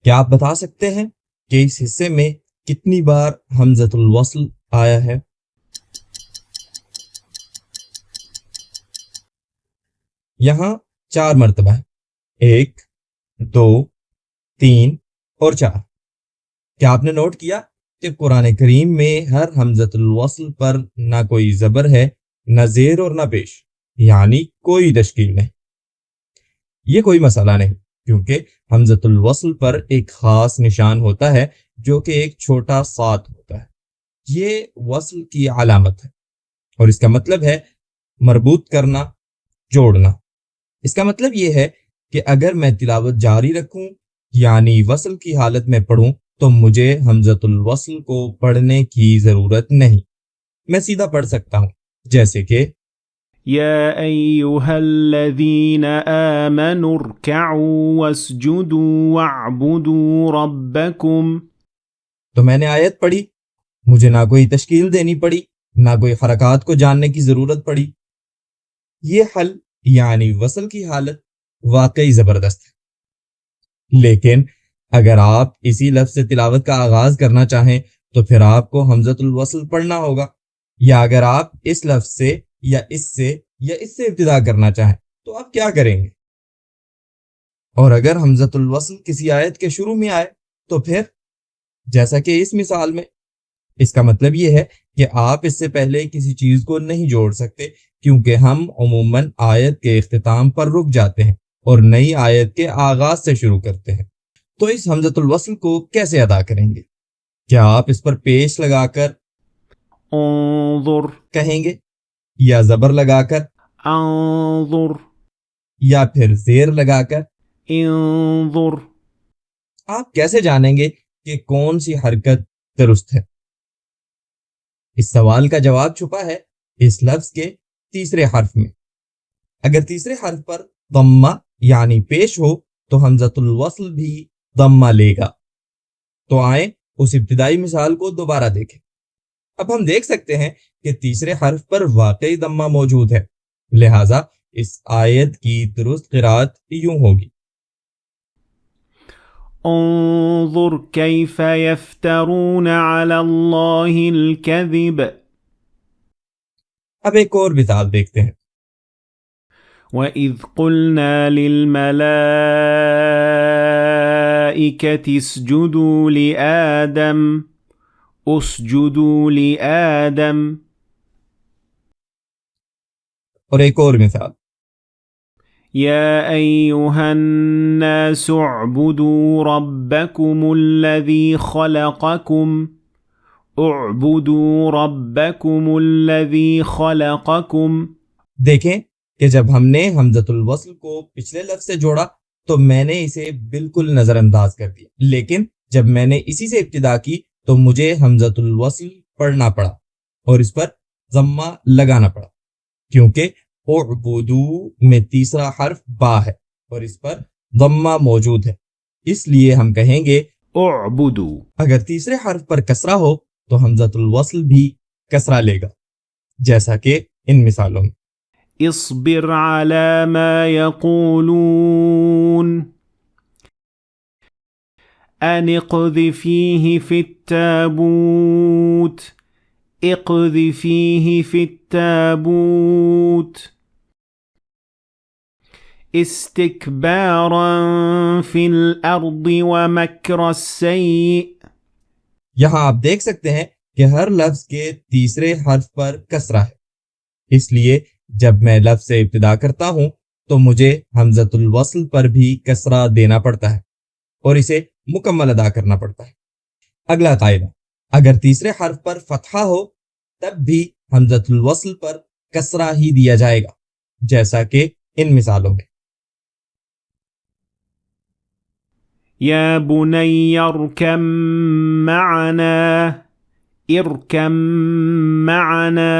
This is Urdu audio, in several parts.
کیا آپ بتا سکتے ہیں کہ اس حصے میں کتنی بار حمزۃ الوصل آیا ہے؟ یہاں 4 مرتبہ ہے، 1 2 3 اور 4۔ کیا آپ نے نوٹ کیا کہ قرآن کریم میں ہر حمزۃ الوصل پر نہ کوئی زبر ہے، نہ زیر اور نہ پیش، یعنی کوئی تشکیل نہیں۔ یہ کوئی مسئلہ نہیں، کیونکہ حمزۃ الوصل پر ایک خاص نشان ہوتا ہے جو کہ ایک چھوٹا صاد ہوتا ہے۔ یہ وصل کی علامت ہے اور اس کا مطلب ہے مربوط کرنا، جوڑنا۔ اس کا مطلب یہ ہے کہ اگر میں تلاوت جاری رکھوں یعنی وصل کی حالت میں پڑھوں تو مجھے حمزۃ الوصل کو پڑھنے کی ضرورت نہیں، میں سیدھا پڑھ سکتا ہوں، جیسے کہ يا أيها الذين آمنوا اركعوا واسجدوا واعبدوا ربكم۔ تو میں نے آیت پڑھی، مجھے نہ کوئی تشکیل دینی پڑی، نہ کوئی حرکات کو جاننے کی ضرورت پڑی۔ یہ حل یعنی وصل کی حالت واقعی زبردست ہے، لیکن اگر آپ اسی لفظ سے تلاوت کا آغاز کرنا چاہیں تو پھر آپ کو حمزۃ الوصل پڑھنا ہوگا، یا اگر آپ اس لفظ سے یا اس سے ابتدا کرنا چاہیں تو آپ کیا کریں گے؟ اور اگر حمزۃ الوصل کسی آیت کے شروع میں آئے تو پھر جیسا کہ اس مثال میں، اس کا مطلب یہ ہے کہ آپ اس سے پہلے کسی چیز کو نہیں جوڑ سکتے، کیونکہ ہم عموماً آیت کے اختتام پر رک جاتے ہیں اور نئی آیت کے آغاز سے شروع کرتے ہیں۔ تو اس حمزۃ الوصل کو کیسے ادا کریں گے؟ کیا آپ اس پر پیش لگا کر انظر کہیں گے، یا زبر لگا کر، انظر یا پھر زیر لگا کر؟ انظر۔ آپ کیسے جانیں گے کہ کون سی حرکت درست ہے؟ اس سوال کا جواب چھپا ہے اس لفظ کے تیسرے حرف میں۔ اگر تیسرے حرف پر ضمہ یعنی پیش ہو تو حمزۃ الوصل بھی ضمہ لے گا۔ تو آئیں اس ابتدائی مثال کو دوبارہ دیکھیں۔ اب ہم دیکھ سکتے ہیں کہ تیسرے حرف پر واقعی ضمہ موجود ہے، لہٰذا اس آیت کی درست قرأت یوں ہوگی، انظر كيف يفترون على الله الكذب۔ اب ایک اور مثال دیکھتے ہیں۔ وَإِذْ قُلْنَا لِلْمَلَائِكَةِ اسْجُدُوا لِآدَمَ اسْجُدُوا لِآدَمَ۔ اور ایک اور مثال، يَا أَيُّهَا النَّاسُ اعْبُدُوا رَبَّكُمُ الَّذِي خَلَقَكُمْ اعْبُدُوا رَبَّكُمُ الَّذِي خَلَقَكُمْ۔ دیکھیں کہ جب ہم نے حمزۃ الوصل کو پچھلے لفظ سے جوڑا تو میں نے اسے بالکل نظر انداز کر دیا، لیکن جب میں نے اسی سے ابتدا کی تو مجھے حمزۃ الوصل پڑھنا پڑا اور اس پر ضمہ لگانا پڑا، کیونکہ اعبدو میں تیسرا حرف با ہے اور اس پر ضمہ موجود ہے، اس لیے ہم کہیں گے اعبدو۔ اگر تیسرے حرف پر کسرہ ہو تو حمزۃ الوصل بھی کسرہ لے گا، جیسا کہ ان مثالوں میں، اصبر على ما يقولون أن اقذفيه في التابوت اقذفيه في التابوت استكبارا في الأرض ومكر السيء۔ یہاں آپ دیکھ سکتے ہیں کہ ہر لفظ کے تیسرے حرف پر کسرہ ہے، اس لیے جب میں لفظ سے ابتدا کرتا ہوں تو مجھے حمزۃ الوصل پر بھی کسرہ دینا پڑتا ہے اور اسے مکمل ادا کرنا پڑتا ہے۔ اگلا قاعدہ، اگر تیسرے حرف پر فتحہ ہو تب بھی حمزۃ الوصل پر کسرہ ہی دیا جائے گا، جیسا کہ ان مثالوں میں، يا بني اركب معنا اركب معنا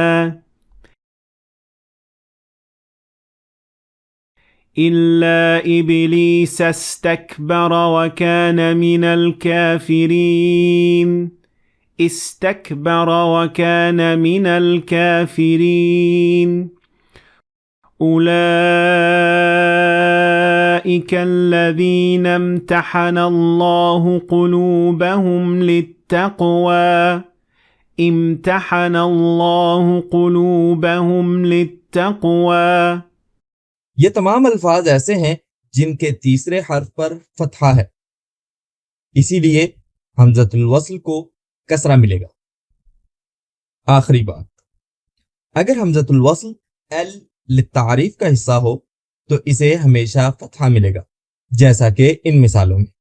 إلا إبليس استكبر وكان من الكافرين استكبر وكان من الكافرين أولئك أولئك الذين امتحن الله قلوبهم للتقوى امتحن الله قلوبهم للتقوى. یہ تمام الفاظ ایسے ہیں جن کے تیسرے حرف پر فتحہ ہے، اسی لیے حمزۃ الوصل کو کسرہ ملے گا. آخری بات، اگر حمزۃ الوصل للتعریف کا حصہ ہو تو اسے ہمیشہ فتحہ ملے گا، جیسا کہ ان مثالوں میں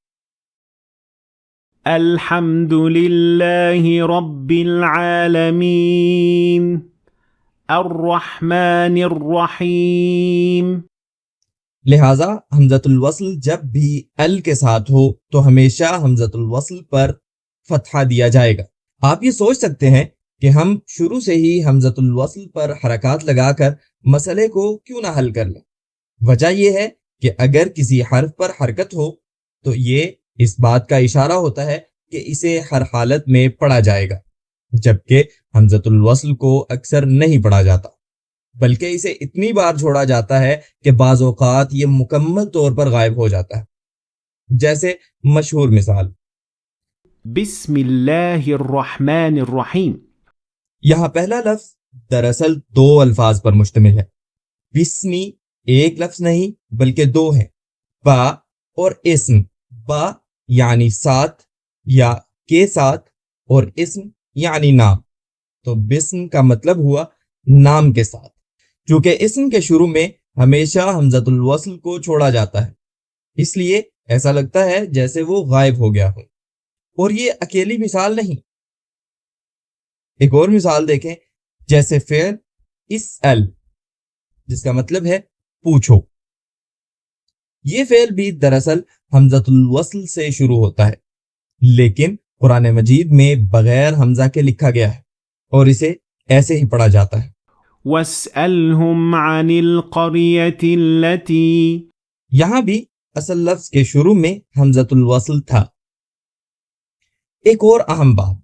الحمد للہ رب العالمین الرحمن الرحیم. لہٰذا حمزۃ الوصل جب بھی ال کے ساتھ ہو تو ہمیشہ حمزۃ الوصل پر فتحہ دیا جائے گا. آپ یہ سوچ سکتے ہیں کہ ہم شروع سے ہی حمزۃ الوصل پر حرکات لگا کر مسئلے کو کیوں نہ حل کر لیں. وجہ یہ ہے کہ اگر کسی حرف پر حرکت ہو تو یہ اس بات کا اشارہ ہوتا ہے کہ اسے ہر حالت میں پڑھا جائے گا، جبکہ حمزۃ الوصل کو اکثر نہیں پڑھا جاتا، بلکہ اسے اتنی بار چھوڑا جاتا ہے کہ بعض اوقات یہ مکمل طور پر غائب ہو جاتا ہے. جیسے مشہور مثال بسم اللہ الرحمن الرحیم. یہاں پہلا لفظ دراصل 2 الفاظ پر مشتمل ہے. بسمی ایک لفظ نہیں بلکہ 2 ہیں، با اور اسم. با یعنی ساتھ یا کے ساتھ، اور اسم یعنی نام. تو بسم کا مطلب ہوا نام کے ساتھ. چونکہ اسم کے شروع میں ہمیشہ حمزۃ الوصل کو چھوڑا جاتا ہے، اس لیے ایسا لگتا ہے جیسے وہ غائب ہو گیا ہو. اور یہ اکیلی مثال نہیں. ایک اور مثال دیکھیں، جیسے فعل اسأل جس کا مطلب ہے پوچھو. یہ فعل بھی دراصل حمزۃ الوصل سے شروع ہوتا ہے، لیکن قرآن مجید میں بغیر حمزہ کے لکھا گیا ہے اور اسے ایسے ہی پڑھا جاتا ہے. وَاسْأَلْهُمْ عَنِ الْقَرْيَةِ الَّتِي. یہاں بھی اصل لفظ کے شروع میں حمزۃ الوصل تھا. ایک اور اہم بات،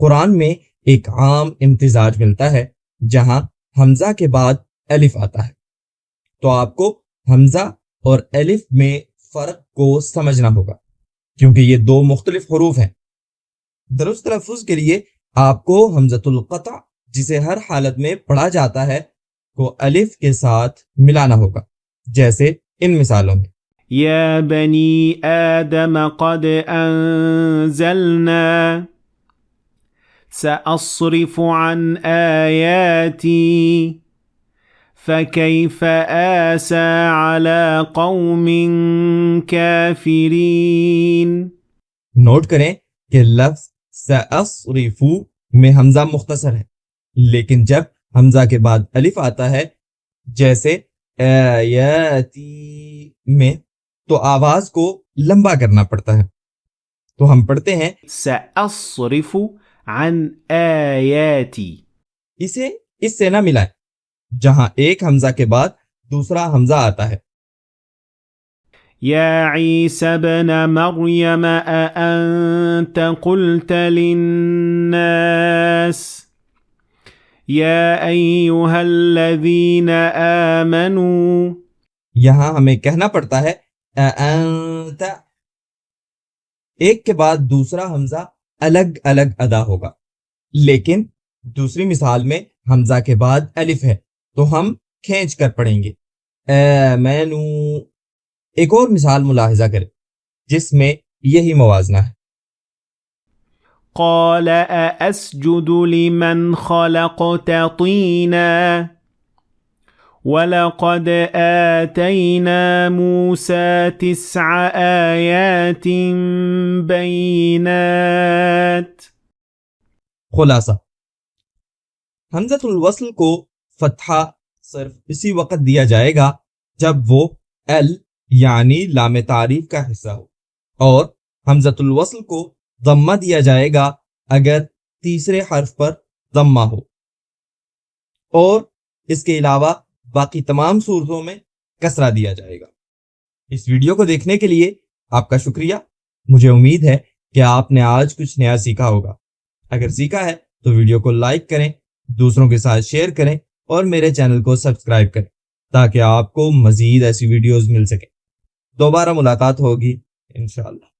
قرآن میں ایک عام امتزاج ملتا ہے جہاں حمزہ کے بعد الف آتا ہے. تو آپ کو حمزہ اور الف میں فرق کو سمجھنا ہوگا، کیونکہ یہ 2 مختلف حروف ہیں. درست تلفظ کے لیے آپ کو حمزۃ القطع جسے ہر حالت میں پڑھا جاتا ہے کو الف کے ساتھ ملانا ہوگا، جیسے ان مثالوں میں یا بنی آدم قد انزلنا سأصرف عن آیاتی فكيف آسى على قوم كافرين. نوٹ کریں کہ لفظ سأصرف میں حمزہ مختصر ہے، لیکن جب حمزہ کے بعد الف آتا ہے جیسے آیاتی میں تو آواز کو لمبا کرنا پڑتا ہے. تو ہم پڑھتے ہیں سأصرف عن آیاتی. اسے اس سے نہ ملائیں جہاں ایک حمزہ کے بعد دوسرا حمزہ آتا ہے. یا عیسی ابن مریم اانت قلت للناس یا ایہا الذین آمنوا. یہاں ہمیں کہنا پڑتا ہے اانت، ایک کے بعد دوسرا حمزہ الگ الگ ادا ہوگا، لیکن دوسری مثال میں حمزہ کے بعد الف ہے تو ہم کھینچ کر پڑھیں گے آمنو. ایک اور مثال ملاحظہ کریں جس میں یہی موازنہ ہے. قال أأسجد لمن خلقت طینا وَلَقَدْ آتَيْنَا مُوسَى 9 آيَاتٍ بَيِّنَاتٍ. خلاصہ، حمزۃ الوصل کو فتحہ صرف اسی وقت دیا جائے گا جب وہ ال یعنی لام تعریف کا حصہ ہو، اور حمزۃ الوصل کو ضمہ دیا جائے گا اگر تیسرے حرف پر ضمہ ہو، اور اس کے علاوہ باقی تمام صورتوں میں کسرہ دیا جائے گا. اس ویڈیو کو دیکھنے کے لیے آپ کا شکریہ. مجھے امید ہے کہ آپ نے آج کچھ نیا سیکھا ہوگا. اگر سیکھا ہے تو ویڈیو کو لائک کریں، دوسروں کے ساتھ شیئر کریں اور میرے چینل کو سبسکرائب کریں تاکہ آپ کو مزید ایسی ویڈیوز مل سکیں. دوبارہ ملاقات ہوگی انشاءاللہ.